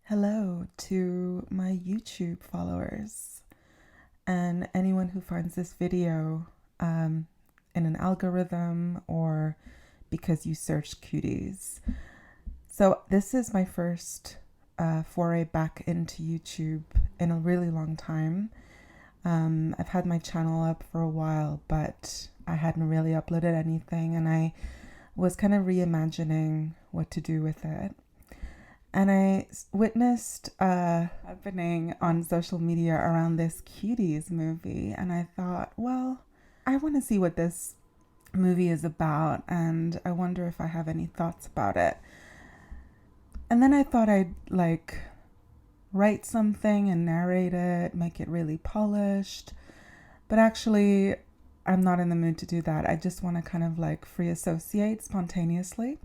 Hello to my YouTube followers and anyone who finds this video in an algorithm or because you searched Cuties. So this is my first foray back into YouTube in a really long time. I've had my channel up for a while, but I hadn't really uploaded anything, and I was kind of reimagining what to do with it. And I witnessed happening on social media around this Cuties movie, and I thought, well, I want to see what this movie is about, and I wonder if I have any thoughts about it. And then I thought I'd write something and narrate it, make it really polished, but actually I'm not in the mood to do that. I just want to kind of free associate spontaneously.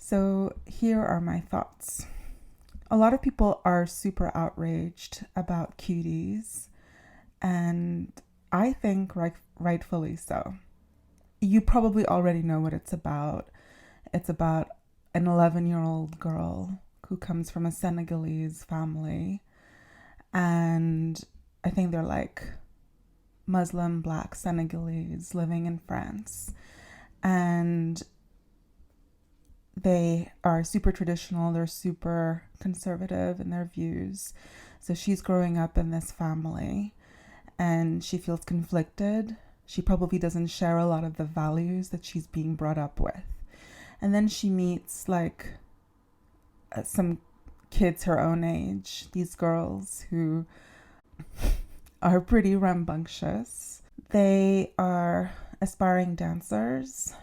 So here are my thoughts. A lot of people are super outraged about Cuties, and I think rightfully so. You probably already know what it's about. It's about an 11-year-old girl who comes from a Senegalese family, and I think they're Muslim, Black Senegalese living in France. And they are super traditional, they're super conservative in their views. So she's growing up in this family and she feels conflicted. She probably doesn't share a lot of the values that she's being brought up with. And then she meets some kids her own age, these girls who are pretty rambunctious. They are aspiring dancers,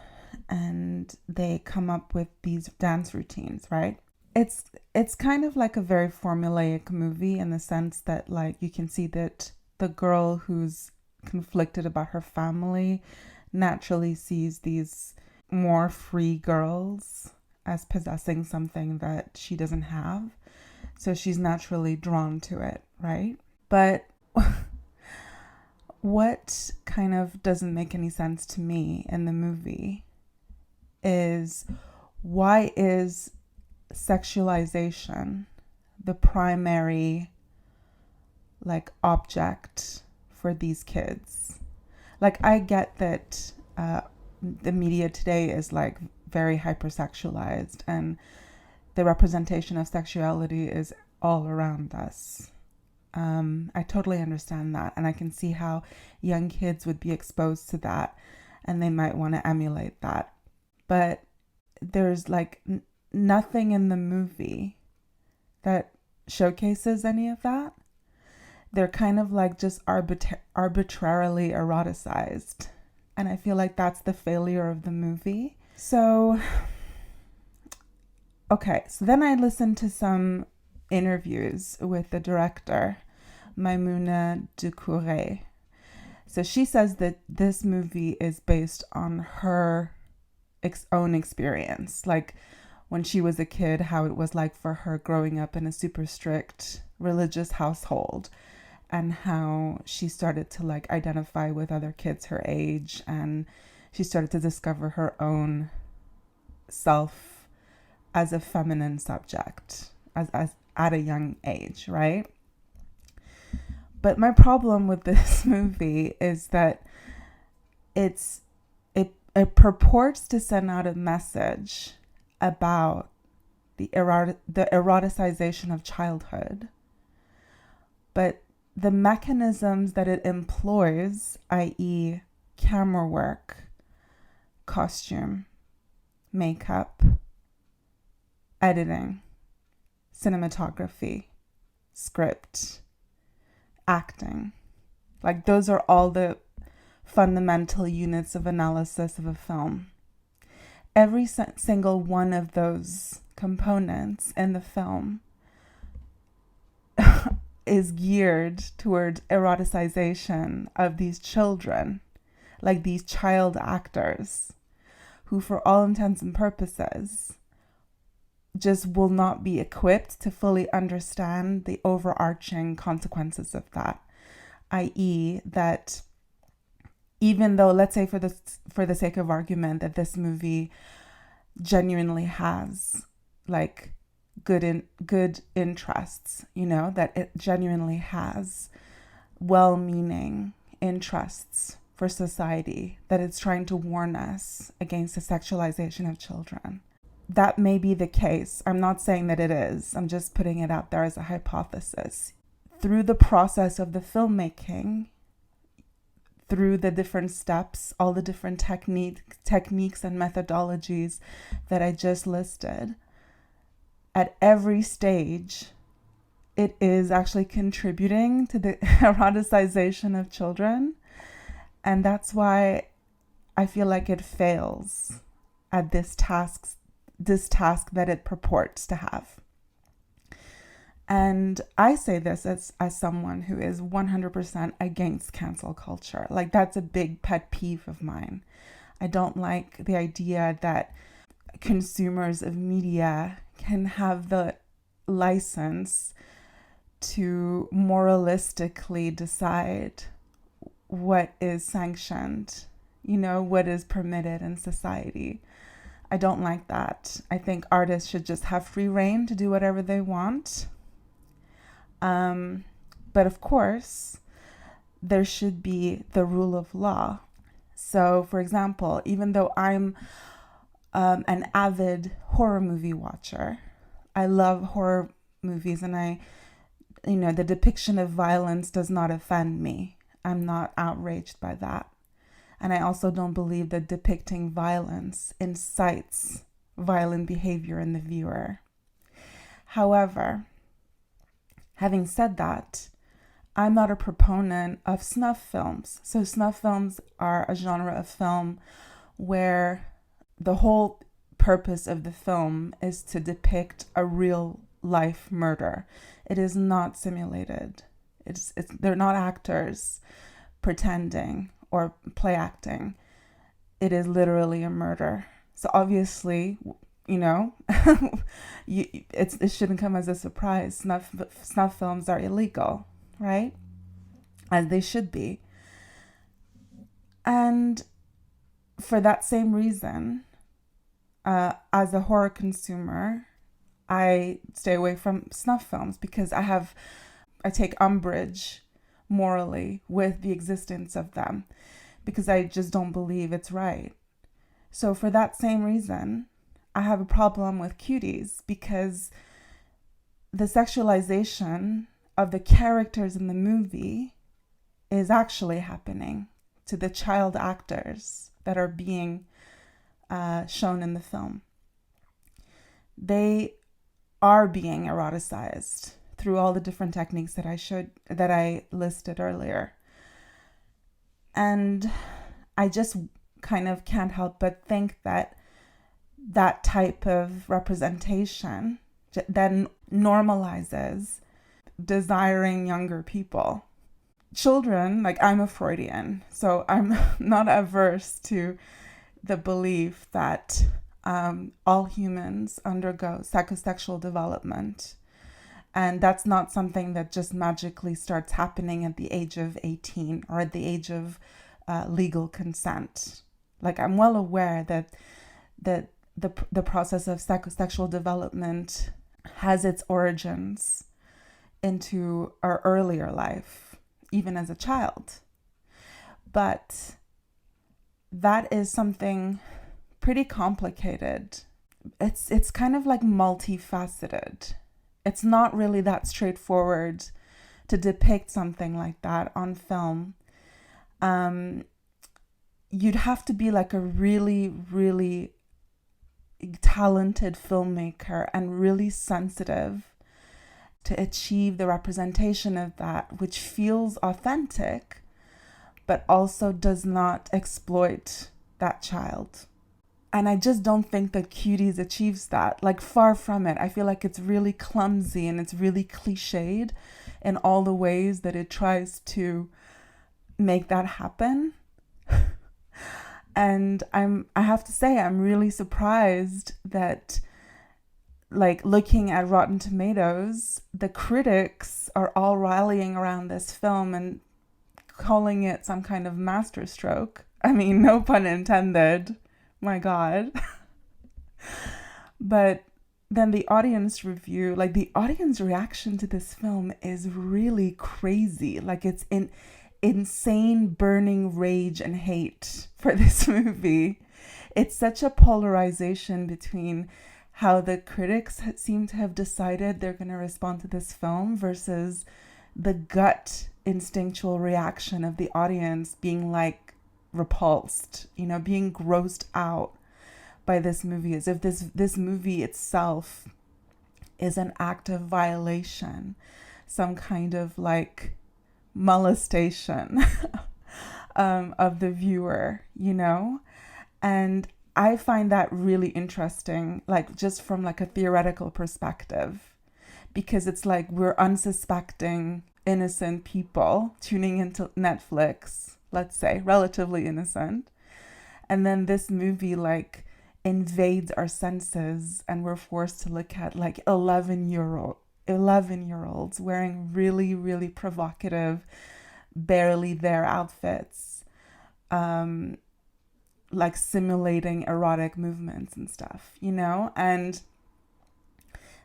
and they come up with these dance routines, right? It's kind of like a very formulaic movie in the sense that you can see that the girl who's conflicted about her family naturally sees these more free girls as possessing something that she doesn't have. So she's naturally drawn to it, right? But what kind of doesn't make any sense to me in the movie is, why is sexualization the primary object for these kids? I get that the media today is very hypersexualized, and the representation of sexuality is all around us. I totally understand that, and I can see how young kids would be exposed to that and they might want to emulate that. But there's nothing in the movie that showcases any of that. They're kind of just arbitrarily eroticized. And I feel like that's the failure of the movie. So, okay, so then I listened to some interviews with the director, Maimouna Doucouré. So she says that this movie is based on her own experience, when she was a kid, how it was for her growing up in a super strict religious household, and how she started to identify with other kids her age, and she started to discover her own self as a feminine subject as at a young age, right? But my problem with this movie is that it purports to send out a message about the eroticization of childhood, but the mechanisms that it employs, i.e. camera work, costume, makeup, editing, cinematography, script, acting, those are all the fundamental units of analysis of a film. Every single one of those components in the film is geared towards eroticization of these children, these child actors who, for all intents and purposes, just will not be equipped to fully understand the overarching consequences of that, i.e. that even though, let's say for the sake of argument, that this movie genuinely has good interests, that it genuinely has well-meaning interests for society, that it's trying to warn us against the sexualization of children. That may be the case. I'm not saying that it is. I'm just putting it out there as a hypothesis. Through the process of the filmmaking, through the different steps, all the different techniques and methodologies that I just listed, at every stage, it is actually contributing to the eroticization of children. And that's why I feel like it fails at this task that it purports to have. And I say this as someone who is 100% against cancel culture. Like, that's a big pet peeve of mine. I don't like the idea that consumers of media can have the license to moralistically decide what is sanctioned, what is permitted in society. I don't like that. I think artists should just have free reign to do whatever they want. But of course, there should be the rule of law. So, for example, even though I'm an avid horror movie watcher, I love horror movies, and the depiction of violence does not offend me. I'm not outraged by that. And I also don't believe that depicting violence incites violent behavior in the viewer. However, having said that, I'm not a proponent of snuff films. So snuff films are a genre of film where the whole purpose of the film is to depict a real life murder. It is not simulated. They're not actors pretending or play acting. It is literally a murder. So obviously, it shouldn't come as a surprise. Snuff films are illegal, right? As they should be. And for that same reason, as a horror consumer, I stay away from snuff films because I take umbrage morally with the existence of them, because I just don't believe it's right. So for that same reason, I have a problem with Cuties, because the sexualization of the characters in the movie is actually happening to the child actors that are being shown in the film. They are being eroticized through all the different techniques that I listed earlier. And I just kind of can't help but think that type of representation then normalizes desiring younger people. Children, like, I'm a Freudian, so I'm not averse to the belief that all humans undergo psychosexual development. And that's not something that just magically starts happening at the age of 18 or at the age of legal consent. Like, I'm well aware that the process of psychosexual development has its origins into our earlier life, even as a child. But that is something pretty complicated. It's kind of like multifaceted. It's not really that straightforward to depict something like that on film. You'd have to be like a really, really talented filmmaker and really sensitive to achieve the representation of that, which feels authentic, but also does not exploit that child. And I just don't think that Cuties achieves that. Like, far from it. I feel like it's really clumsy and it's really cliched in all the ways that it tries to make that happen. And I have to say, I'm really surprised that, like, looking at Rotten Tomatoes, the critics are all rallying around this film and calling it some kind of masterstroke. I mean, no pun intended. My God. But then the audience review, like the audience reaction to this film is really crazy. Like it's insane burning rage and hate for this movie. It's such a polarization between how the critics seem to have decided they're going to respond to this film versus the gut instinctual reaction of the audience being like repulsed, you know, being grossed out by this movie, as if this movie itself is an act of violation, some kind of like molestation of the viewer, you know? And I find that really interesting, like just from like a theoretical perspective, because it's like we're unsuspecting innocent people tuning into Netflix, let's say, relatively innocent. And then this movie like invades our senses and we're forced to look at like 11-year-olds wearing really, really provocative, barely there outfits, like simulating erotic movements and stuff, you know? And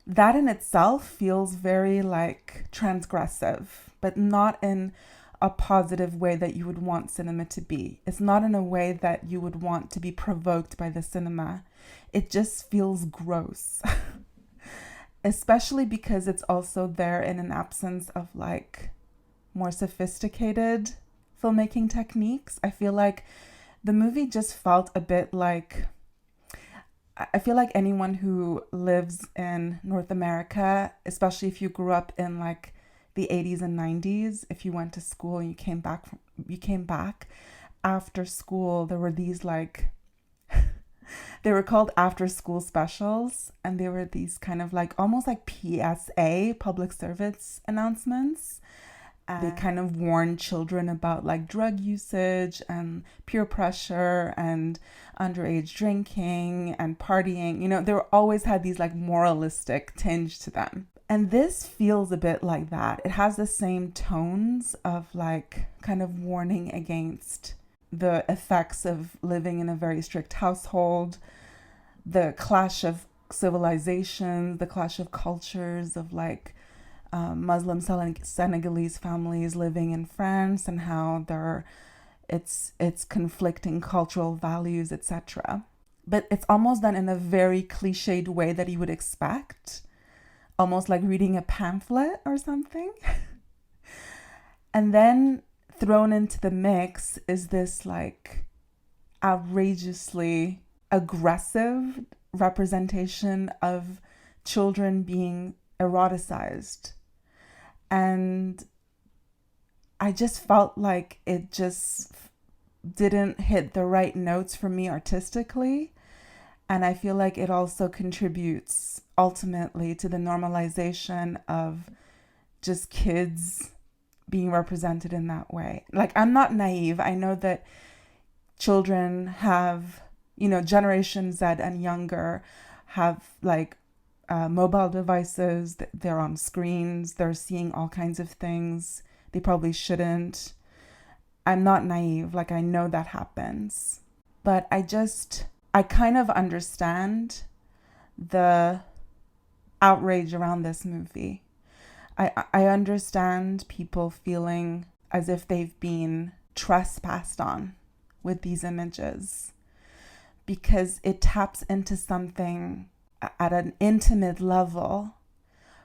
that in itself feels very like transgressive, but not in a positive way that you would want cinema to be. It's not in a way that you would want to be provoked by the cinema. It just feels gross. Especially because it's also there in an absence of like more sophisticated filmmaking techniques. I feel like the movie just felt a bit like, I feel like anyone who lives in North America, especially if you grew up in like the 80s and 90s, if you went to school and you came back after school, there were these like they were called after school specials, and they were these kind of like almost like PSA, public service announcements. They kind of warned children about like drug usage and peer pressure and underage drinking and partying. You know, they were always had these like moralistic tinge to them. And this feels a bit like that. It has the same tones of like kind of warning against the effects of living in a very strict household, the clash of civilizations, the clash of cultures of like Muslim Senegalese families living in France and how it's conflicting cultural values, etc. But it's almost done in a very cliched way that you would expect, almost like reading a pamphlet or something. And then thrown into the mix is this like outrageously aggressive representation of children being eroticized. And I just felt like it just didn't hit the right notes for me artistically. And I feel like it also contributes ultimately to the normalization of just kids being represented in that way. Like, I'm not naive. I know that children have, you know, Generation Z and younger have like mobile devices, they're on screens, they're seeing all kinds of things they probably shouldn't. I'm not naive, like I know that happens. But I kind of understand the outrage around this movie. I understand people feeling as if they've been trespassed on with these images, because it taps into something at an intimate level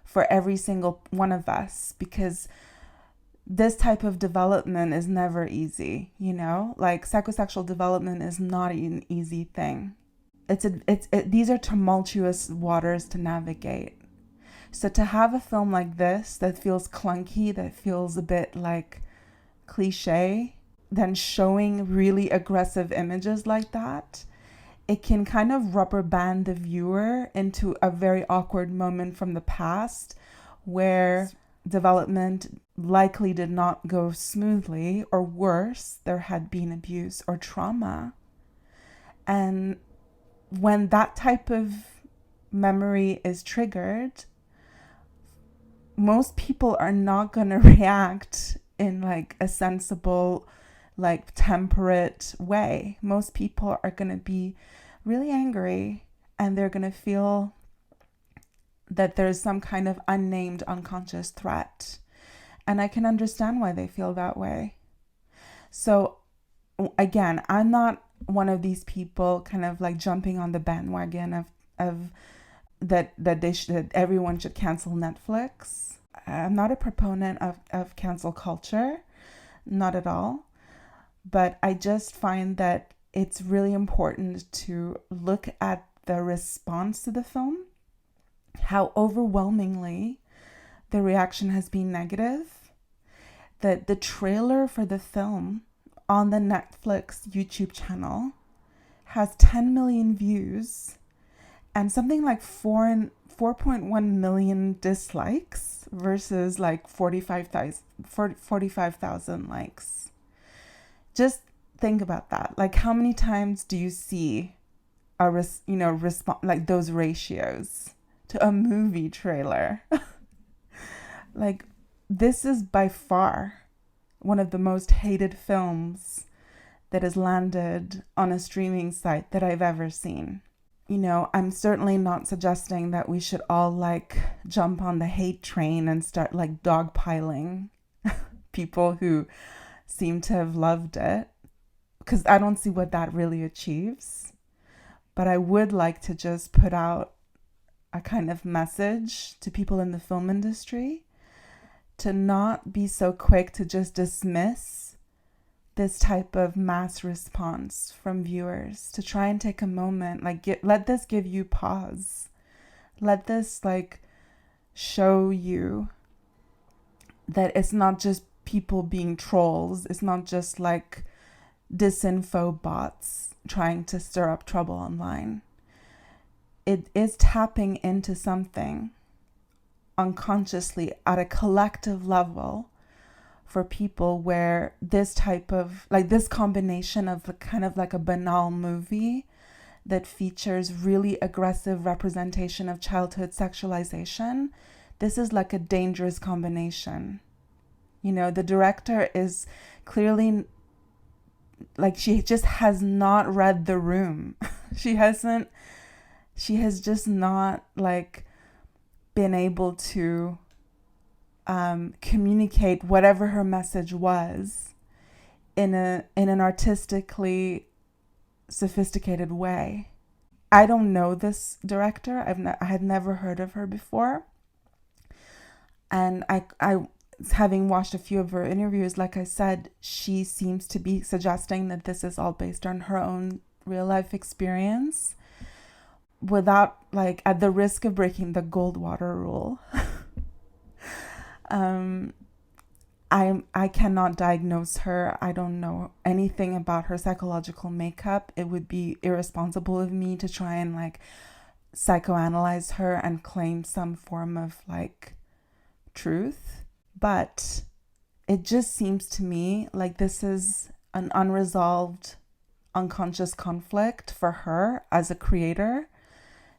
for every single one of us, because this type of development is never easy, you know? Like psychosexual development is not an easy thing. These are tumultuous waters to navigate. So to have a film like this that feels clunky, that feels a bit like cliche, then showing really aggressive images like that, it can kind of rubber band the viewer into a very awkward moment from the past where development likely did not go smoothly, or worse, there had been abuse or trauma. And when that type of memory is triggered, most people are not going to react in like a sensible, like temperate way. Most people are going to be really angry, and they're going to feel that there's some kind of unnamed unconscious threat. And I can understand why they feel that way. So again, I'm not one of these people kind of like jumping on the bandwagon of that everyone should cancel Netflix. I'm not a proponent of cancel culture, not at all. But I just find that it's really important to look at the response to the film, how overwhelmingly the reaction has been negative. That the trailer for the film on the Netflix YouTube channel has 10 million views and something like 4.1 million dislikes versus like 45,000 likes. Just think about that. Like, how many times do you see like those ratios to a movie trailer? Like, this is by far one of the most hated films that has landed on a streaming site that I've ever seen. I'm certainly not suggesting that we should all like jump on the hate train and start like dogpiling people who seem to have loved it, because I don't see what that really achieves. But I would like to just put out a kind of message to people in the film industry to not be so quick to just dismiss this type of mass response from viewers, to try and take a moment, let this give you pause. Let this like show you that it's not just people being trolls. It's not just like disinfo bots trying to stir up trouble online. It is tapping into something unconsciously at a collective level for people where this type of like this combination of kind of like a banal movie that features really aggressive representation of childhood sexualization, this is like a dangerous combination. The director is clearly like, she just has not read the room. She has just not like been able to communicate whatever her message was in an artistically sophisticated way. I don't know this director. I had never heard of her before. And I having watched a few of her interviews, like I said, she seems to be suggesting that this is all based on her own real life experience, without like at the risk of breaking the Goldwater rule. I cannot diagnose her. I don't know anything about her psychological makeup. It would be irresponsible of me to try and like psychoanalyze her and claim some form of like truth. But it just seems to me like this is an unresolved unconscious conflict for her as a creator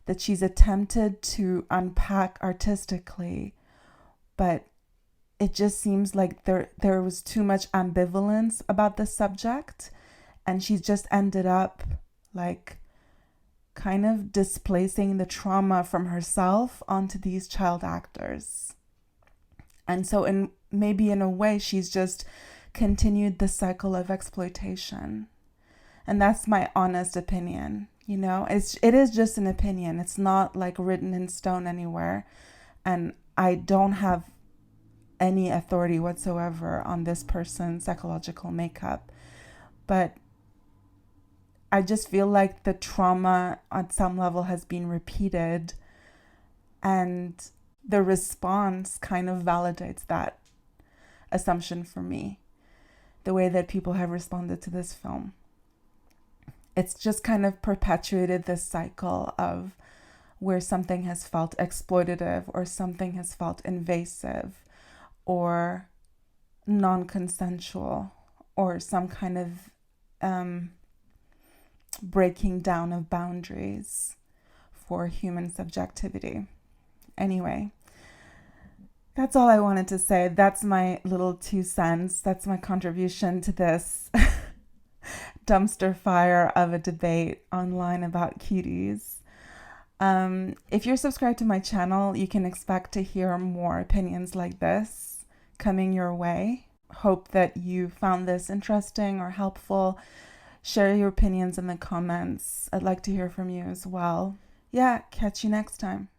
that she's attempted to unpack artistically, but it just seems like there was too much ambivalence about the subject, and she's just ended up like kind of displacing the trauma from herself onto these child actors. And so maybe in a way she's just continued the cycle of exploitation. And that's my honest opinion. It is just an opinion. It's not like written in stone anywhere. And I don't have any authority whatsoever on this person's psychological makeup. But I just feel like the trauma on some level has been repeated, and the response kind of validates that assumption for me, the way that people have responded to this film. It's just kind of perpetuated this cycle of where something has felt exploitative or something has felt invasive or non-consensual or some kind of breaking down of boundaries for human subjectivity. Anyway, that's all I wanted to say. That's my little 2 cents. That's my contribution to this dumpster fire of a debate online about Cuties. If you're subscribed to my channel, you can expect to hear more opinions like this coming your way. Hope that you found this interesting or helpful. Share your opinions in the comments. I'd like to hear from you as well. Yeah, catch you next time.